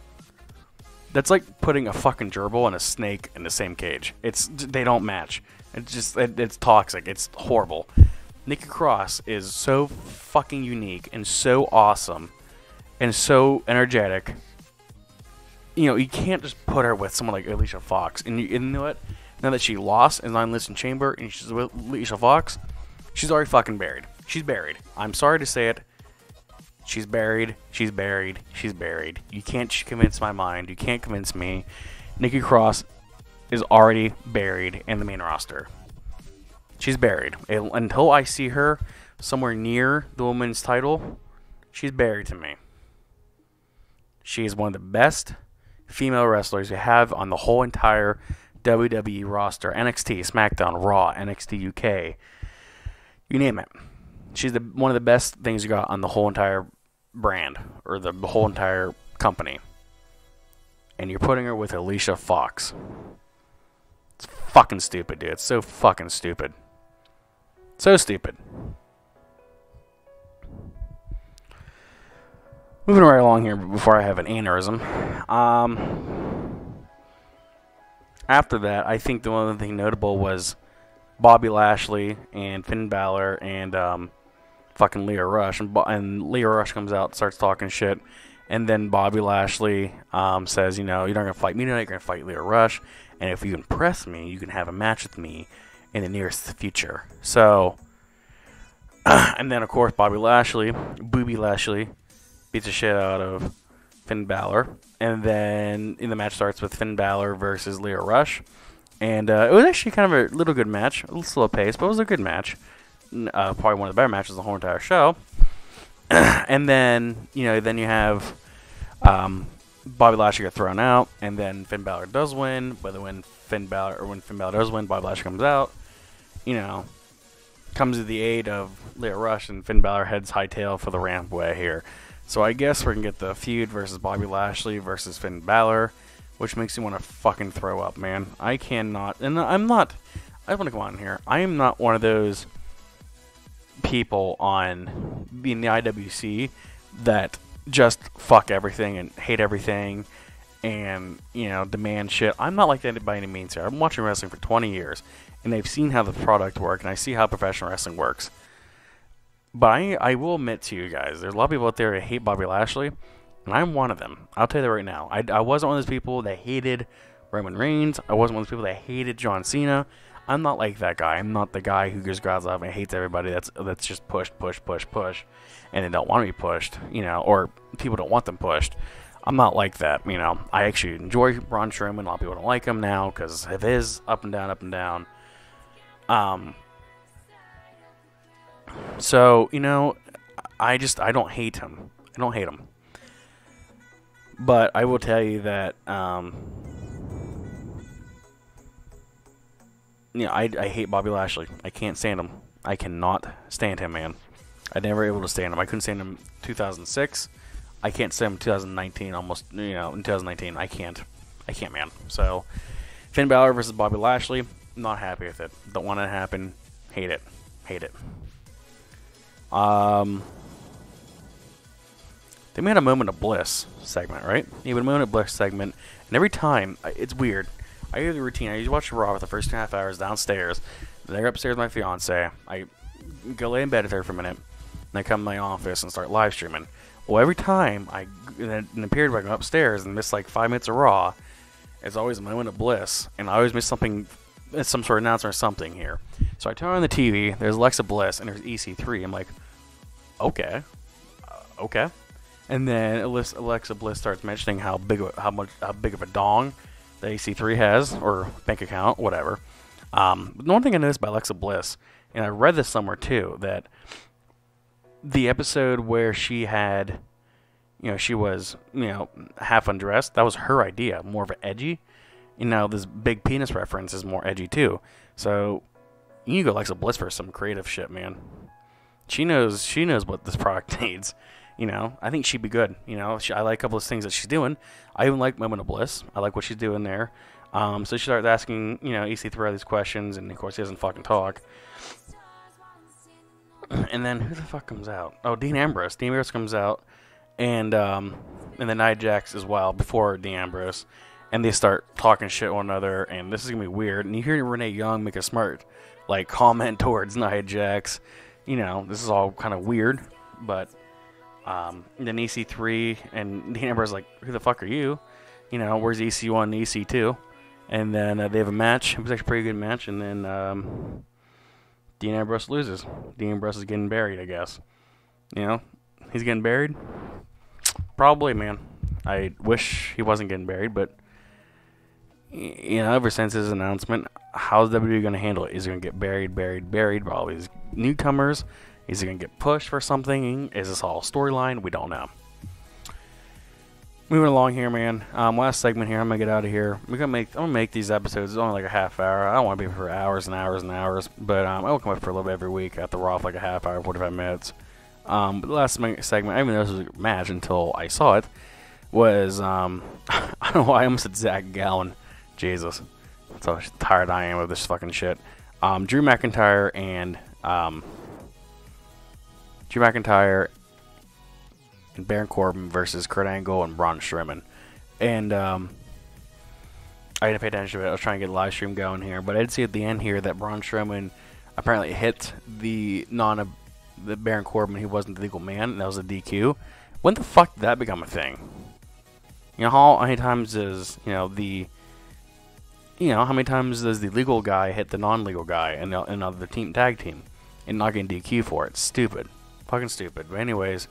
That's like putting a fucking gerbil and a snake in the same cage. They don't match. It's toxic. It's horrible. Nikki Cross is so fucking unique and so awesome and so energetic. You know, you can't just put her with someone like Alicia Fox. And you know what? Now that she lost in Elimination Chamber and she's with Alicia Fox, she's already fucking buried. She's buried. I'm sorry to say it. She's buried. She's buried. She's buried. You can't convince my mind. You can't convince me. Nikki Cross is already buried in the main roster. She's buried. Until I see her somewhere near the women's title, she's buried to me. She is one of the best female wrestlers we have on the whole entire WWE roster. NXT, SmackDown, Raw, NXT UK. You name it. She's one of the best things you got on the whole entire brand, or the whole entire company. And you're putting her with Alicia Fox. It's fucking stupid, dude. It's so fucking stupid. So stupid. Moving right along here before I have an aneurysm. After that, I think the one thing notable was Bobby Lashley and Finn Balor and fucking Lio Rush. And Lio Rush comes out and starts talking shit. And then Bobby Lashley says, you know, you're not going to fight me tonight, you're going to fight Lio Rush. And if you impress me, you can have a match with me in the nearest future. So, and then of course Bobby Lashley, Booby Lashley, beats the shit out of Finn Balor. And then the match starts with Finn Balor versus Lio Rush. And it was actually kind of a little good match. A little slow pace, but it was a good match. Probably one of the better matches of the whole entire show. And then, you know, then you have Bobby Lashley get thrown out. And then Finn Balor does win. But when Finn Balor does win, Bobby Lashley comes out. You know, comes to the aid of Lio Rush. And Finn Balor heads hightail for the rampway here. So I guess we're going to get the feud versus Bobby Lashley versus Finn Balor, which makes me want to fucking throw up, man. I cannot, and I want to come on here. I am not one of those people on being the IWC that just fuck everything and hate everything and, you know, demand shit. I'm not like that by any means here. I've been watching wrestling for 20 years, and I've seen how the product works, and I see how professional wrestling works. But I will admit to you guys, there's a lot of people out there that hate Bobby Lashley, and I'm one of them. I'll tell you that right now. I wasn't one of those people that hated Roman Reigns. I wasn't one of those people that hated John Cena. I'm not like that guy. I'm not the guy who just goes off and hates everybody that's just push, and they don't want to be pushed, you know, or people don't want them pushed. I'm not like that, you know. I actually enjoy Braun Strowman. A lot of people don't like him now because of his up and down. So, you know, I don't hate him. I don't hate him. But I will tell you that, you know, I hate Bobby Lashley. I can't stand him. I cannot stand him, man. I never able to stand him. I couldn't stand him in 2006. I can't stand him in 2019, almost, you know, in 2019. I can't, man. So, Finn Balor versus Bobby Lashley, not happy with it. Don't want it to happen. Hate it. They made a Moment of Bliss segment, right? You have a Moment of Bliss segment, and every time, it's weird. I do the routine. I usually watch Raw for the first 2.5 hours downstairs. Then I go upstairs with my fiance. I go lay in bed with her for a minute. And I come to my office and start live streaming. Well, every time, in the period where I go upstairs and miss like 5 minutes of Raw, it's always a Moment of Bliss. And I always miss something, some sort of announcement or something here. So I turn on the TV, there's Alexa Bliss, and there's EC3. I'm like, okay. And then Alexa Bliss starts mentioning how big of a dong the EC3 has, or bank account, whatever. The one thing I noticed by Alexa Bliss, and I read this somewhere too, that the episode where she had, you know, she was, you know, half undressed, that was her idea, more of an edgy. You know, this big penis reference is more edgy too. So you need to go Alexa Bliss for some creative shit, man. She knows what this product needs. You know, I think she'd be good. You know, I like a couple of things that she's doing. I even like Moment of Bliss. I like what she's doing there. So she starts asking, you know, EC3 all these questions, and of course he doesn't fucking talk. And then who the fuck comes out? Oh, Dean Ambrose. Dean Ambrose comes out, and the Nia Jax as well before Dean Ambrose, and they start talking shit to one another, and this is gonna be weird. And you hear Renee Young make a smart like comment towards Nia Jax. You know, this is all kind of weird, but then EC3 and Dean Ambrose like, who the fuck are you? You know, where's EC1 and EC2? And then they have a match. It was actually a pretty good match, and then Dean Ambrose loses. Dean Ambrose is getting buried, I guess. You know, he's getting buried. Probably, man. I wish he wasn't getting buried, but you know, ever since his announcement, how's WWE going to handle it? Is he going to get buried by all these newcomers? Is he going to get pushed for something? Is this all storyline? We don't know. Moving along here, man. Last segment here. I'm gonna get out of here. I'm gonna make these episodes only like a half hour. I don't want to be for hours and hours and hours, but I will come up for a little bit every week at the Raw for like a half hour, 45 minutes. But the last segment, I didn't even know this was a match until I saw it. Was I don't know why I almost said Zach Gallen. Jesus, that's how tired I am of this fucking shit. Drew McIntyre and Baron Corbin versus Kurt Angle and Braun Strowman. And I didn't pay attention to it. I was trying to get a live stream going here, but I did see at the end here that Braun Strowman apparently hit the Baron Corbin. He wasn't the legal man, and that was a DQ. When the fuck did that become a thing? You know, how many times does how many times does the legal guy hit the non-legal guy and the team tag team and not getting DQ for it? Stupid, fucking stupid. But anyways.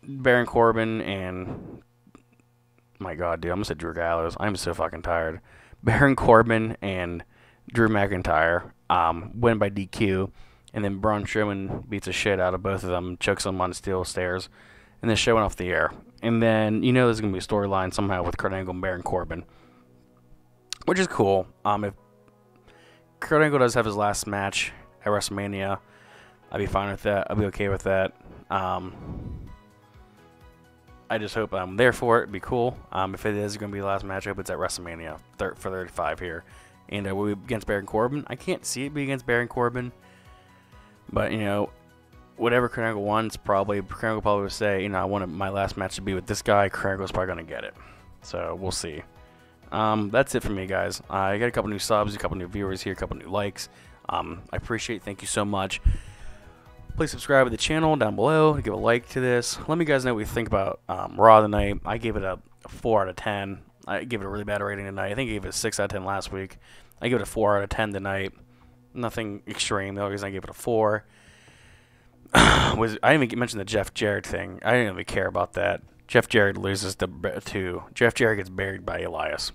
Baron Corbin and my God, dude, I'm gonna say Drew Gallows. I'm so fucking tired. Baron Corbin and Drew McIntyre win by DQ, and then Braun Strowman beats the shit out of both of them, chokes them on steel stairs, and then show went off the air. And then there's gonna be a storyline somehow with Kurt Angle and Baron Corbin, which is cool. If Kurt Angle does have his last match at WrestleMania, I'd be fine with that. I'll be okay with that. I just hope I'm there for it. It'd be cool. If it is going to be the last match, I hope it's at WrestleMania for 35 here. And we'll be against Baron Corbin. I can't see it be against Baron Corbin. But, whatever Kurt Angle wants, Kurt Angle probably would say, I want my last match to be with this guy. Kurt Angle's probably going to get it. So, we'll see. That's it for me, guys. I got a couple new subs, a couple new viewers here, a couple new likes. I appreciate it. Thank you so much. Please subscribe to the channel down below. Give a like to this. Let me guys know what you think about Raw tonight. I gave it a 4 out of 10. I gave it a really bad rating tonight. I think I gave it a 6 out of 10 last week. I give it a 4 out of 10 tonight. Nothing extreme. The only reason I gave it a 4 was I didn't even mention the Jeff Jarrett thing. I didn't even care about that. Jeff Jarrett loses to Jeff Jarrett gets buried by Elias.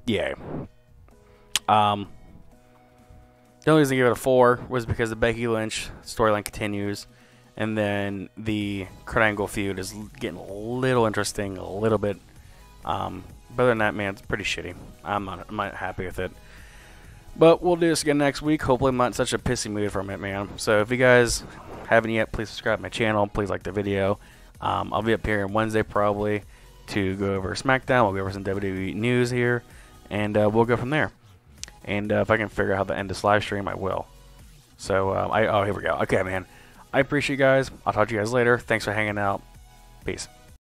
Yay. The only reason I gave it a 4 was because the Becky Lynch storyline continues, and then the Kurt Angle feud is getting a little interesting, a little bit. But other than that, man, it's pretty shitty. I'm not happy with it. But we'll do this again next week. Hopefully I'm not in such a pissy mood from it, man. So if you guys haven't yet, please subscribe to my channel. Please like the video. I'll be up here on Wednesday probably to go over SmackDown. We'll go over some WWE news here, and we'll go from there. And if I can figure out how to end this live stream, I will. So, oh, here we go. Okay, man. I appreciate you guys. I'll talk to you guys later. Thanks for hanging out. Peace.